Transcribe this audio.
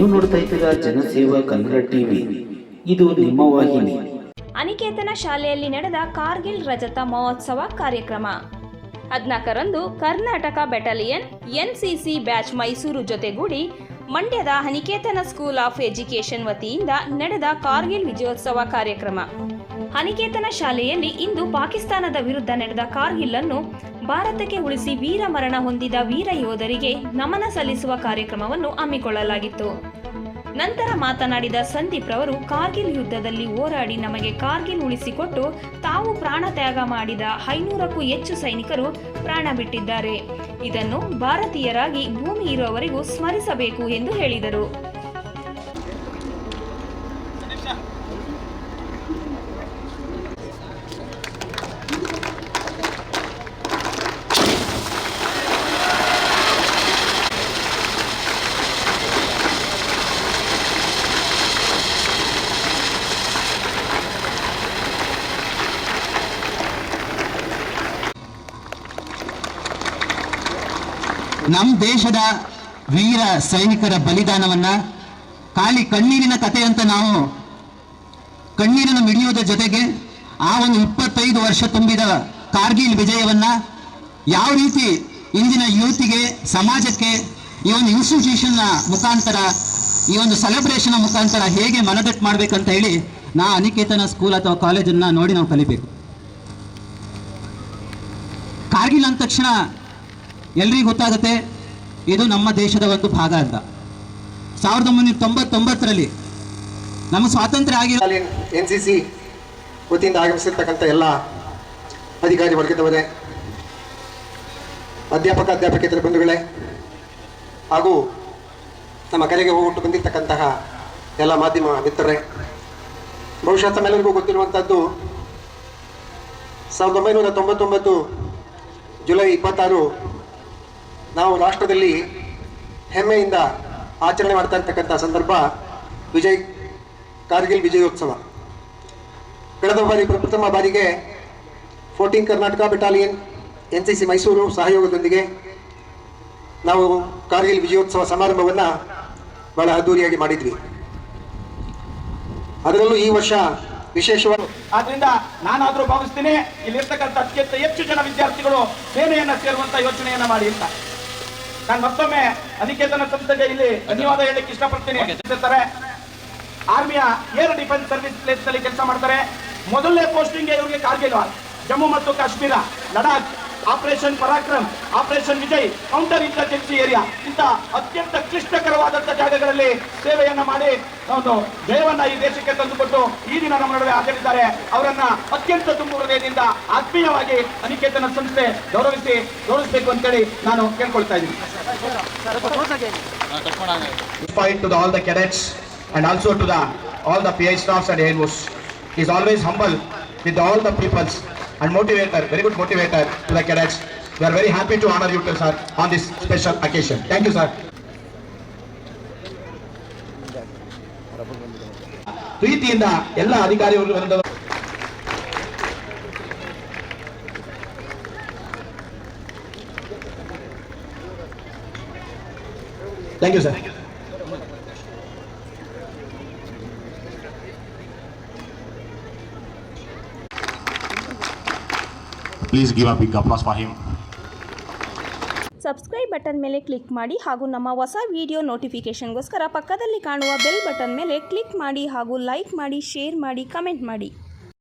ನೀವು ನೋಡ್ತಾ ಇದ್ದೀರಾ ಜನಸೇವಾ ಕನ್ನಡ ಟಿವಿ, ಇದು ನಿಮ್ಮ ವಾಹಿನಿ. ಅನಿಕೇತನ ಶಾಲೆಯಲ್ಲಿ ನಡೆದ ಕಾರ್ಗಿಲ್ ರಜತ ಮಹೋತ್ಸವ ಕಾರ್ಯಕ್ರಮ 14ರಂದು Karnataka battalion NCC batch Mysuru ಜೊತೆಗೂಡಿ ಮಂಡ್ಯದ ಅನಿಕೇತನ ಸ್ಕೂಲ್ ಆಫ್ ಎಜುಕೇಷನ್ ವತಿಯಿಂದ ನಡೆದ ಕಾರ್ಗಿಲ್ ವಿಜಯೋತ್ಸವ ಕಾರ್ಯಕ್ರಮ. ಅನಿಕೇತನ ಶಾಲೆಯಲ್ಲಿ ಇಂದು ಪಾಕಿಸ್ತಾನದ ವಿರುದ್ಧ ನಡೆದ ಕಾರ್ಗಿಲ್ ಅನ್ನು ಭಾರತಕ್ಕೆ ಉಳಿಸಿ ವೀರ ಮರಣ ಹೊಂದಿದ ವೀರ ಯೋಧರಿಗೆ ನಮನ ಸಲ್ಲಿಸುವ ಕಾರ್ಯಕ್ರಮವನ್ನು ಹಮ್ಮಿಕೊಳ್ಳಲಾಗಿತ್ತು. ನಂತರ ಮಾತನಾಡಿದ ಸಂದೀಪ್ ರವರು, ಕಾರ್ಗಿಲ್ ಯುದ್ಧದಲ್ಲಿ ಹೋರಾಡಿ ನಮಗೆ ಕಾರ್ಗಿಲ್ ಉಳಿಸಿಕೊಟ್ಟು ತಾವು ಪ್ರಾಣ ತ್ಯಾಗ ಮಾಡಿದ 500ಕ್ಕೂ ಹೆಚ್ಚು ಸೈನಿಕರು ಪ್ರಾಣ ಬಿಟ್ಟಿದ್ದಾರೆ. ಇದನ್ನು ಭಾರತೀಯರಾಗಿ ಭೂಮಿ ಇರುವವರೆಗೂ ಸ್ಮರಿಸಬೇಕು ಎಂದು ಹೇಳಿದರು. ನಮ್ಮ ದೇಶದ ವೀರ ಸೈನಿಕರ ಬಲಿದಾನವನ್ನ ಖಾಲಿ ಕಣ್ಣೀರಿನ ಕಥೆ ಅಂತ ನಾವು ಕಣ್ಣೀರನ್ನು ಮಿಡಿಯೋದ್ರ ಜೊತೆಗೆ ಆ ಒಂದು 25 ವರ್ಷ ತುಂಬಿದ ಕಾರ್ಗಿಲ್ ವಿಜಯವನ್ನ ಯಾವ ರೀತಿ ಇಂದಿನ ಯೂತ್ಗೆ, ಸಮಾಜಕ್ಕೆ ಈ ಒಂದು ಇನ್ಸ್ಟಿಟ್ಯೂಷನ್ನ ಮುಖಾಂತರ, ಈ ಒಂದು ಸೆಲೆಬ್ರೇಷನ್ ಮುಖಾಂತರ ಹೇಗೆ ಮನದಟ್ಟು ಮಾಡಬೇಕಂತ ಹೇಳಿ ಅನಿಕೇತನ ಸ್ಕೂಲ್ ಅಥವಾ ಕಾಲೇಜನ್ನು ನೋಡಿ ನಾವು ಕಲಿಬೇಕು. ಕಾರ್ಗಿಲ್ ಅಂದ ತಕ್ಷಣ ಎಲ್ರಿಗೂ ಗೊತ್ತಾಗುತ್ತೆ ಇದು ನಮ್ಮ ದೇಶದ ಒಂದು ಭಾಗ ಅಂತ. 1999ರಲ್ಲಿ ನಮ್ಮ ಸ್ವಾತಂತ್ರ್ಯ ಆಗಿರೋ ಎನ್ಸಿಸಿ ವತಿಯಿಂದ ಆಗಮಿಸಿರ್ತಕ್ಕಂಥ ಎಲ್ಲ ಅಧಿಕಾರಿ ವರ್ಗದವರೇ, ಅಧ್ಯಾಪಕೇತರ ಬಂಧುಗಳೇ ಹಾಗೂ ನಮ್ಮ ಕರೆಗೆ ಹೋಗ್ಬಿಟ್ಟು ಬಂದಿರತಕ್ಕಂತಹ ಎಲ್ಲ ಮಾಧ್ಯಮ ಮಿತ್ರರೇ, ಬಹುಶಃ ತಮ್ಮೆಲ್ಲರಿಗೂ ಗೊತ್ತಿರುವಂಥದ್ದು 1999 ಜುಲೈ 26 ನಾವು ರಾಷ್ಟ್ರದಲ್ಲಿ ಹೆಮ್ಮೆಯಿಂದ ಆಚರಣೆ ಮಾಡ್ತಾ ಇರ್ತಕ್ಕಂಥ ಸಂದರ್ಭ ಕಾರ್ಗಿಲ್ ವಿಜಯೋತ್ಸವ. ಕಳೆದ ಬಾರಿ ಪ್ರಥಮ ಬಾರಿಗೆ 14 ಕರ್ನಾಟಕ ಬೆಟಾಲಿಯನ್ ಎನ್ಸಿಸಿ ಮೈಸೂರು ಸಹಯೋಗದೊಂದಿಗೆ ನಾವು ಕಾರ್ಗಿಲ್ ವಿಜಯೋತ್ಸವ ಸಮಾರಂಭವನ್ನು ಬಹಳ ಅದ್ದೂರಿಯಾಗಿ ಮಾಡಿದ್ವಿ. ಅದರಲ್ಲೂ ಈ ವರ್ಷ ವಿಶೇಷವಾಗಿ ಆದ್ರಿಂದ ನಾನಾದ್ರೂ ಭಾವಿಸ್ತೀನಿ ಇಲ್ಲಿರ್ತಕ್ಕಂಥ ಅತ್ಯಂತ ಹೆಚ್ಚು ಜನ ವಿದ್ಯಾರ್ಥಿಗಳು ಸೇನೆಯನ್ನ ಸೇರುವಂತ ಯೋಚನೆಯನ್ನ ಮಾಡಿ ಅಂತ ನಾನು ಮತ್ತೊಮ್ಮೆ ಅನಿಕೇತನ ಸಂಸ್ಥೆಗೆ ಇಲ್ಲಿ ಧನ್ಯವಾದ ಹೇಳಲಿಕ್ಕೆ ಇಷ್ಟಪಡ್ತೀನಿ. ಆರ್ಮಿಯ ಏರ್ ಡಿಫೆನ್ಸ್ ಸರ್ವಿಸ್ ಪ್ಲೇಸ್ ಅಲ್ಲಿ ಕೆಲಸ ಮಾಡ್ತಾರೆ. ಮೊದಲನೇ ಪೋಸ್ಟಿಂಗ್ ಇವರಿಗೆ ಕಾರ್ಗಿಲ್, ಜಮ್ಮು ಮತ್ತು Kashmir, Ladakh, operation Parakram, operation Vijay, counter intelligence area ಇಂಥ ಅತ್ಯಂತ ಕ್ಲಿಷ್ಟಕರವಾದಂತಹ ಜಾಗಗಳಲ್ಲಿ ಸೇವೆಯನ್ನ ಮಾಡಿ ಒಂದು ಜಯವನ್ನ ಈ ದೇಶಕ್ಕೆ ತಂದುಕೊಟ್ಟು ಈ ದಿನ ನಮ್ಮ ನಡುವೆ ಹಾಜರಿದ್ದಾರೆ. ಅವರನ್ನ ಅತ್ಯಂತ ತುಂಬು ಹೃದಯದಿಂದ ಆತ್ಮೀಯವಾಗಿ ಅನಿಕೇತನ ಸಂಸ್ಥೆ ಗೌರವಿಸಬೇಕು ಅಂತೇಳಿ ನಾನು ಕೇಳ್ಕೊಳ್ತಾ ಇದ್ದೀನಿ. To all the cadets and also to all the PI staffs and ANOs. He is always humble with all the peoples and motivator, very good motivator to the cadets. We are very happy to honor you, sir, on this special occasion. Thank you, sir. ಪ್ರೀತಿಯಿಂದ ಎಲ್ಲ ಅಧಿಕಾರಿಗಳು Thank you, sir. Please give a big applause for him. Subscribe button ಮೇಲೆ click ಮಾಡಿ ಹಾಗೂ ನಮ್ಮ ಹೊಸ video ನೋಟಿಫಿಕೇಷನ್ಗೋಸ್ಕರ ಪಕ್ಕದಲ್ಲಿ ಕಾಣುವ ಬೆಲ್ ಬಟನ್ ಮೇಲೆ ಕ್ಲಿಕ್ ಮಾಡಿ ಹಾಗೂ ಲೈಕ್ ಮಾಡಿ, ಶೇರ್ ಮಾಡಿ, ಕಮೆಂಟ್ ಮಾಡಿ.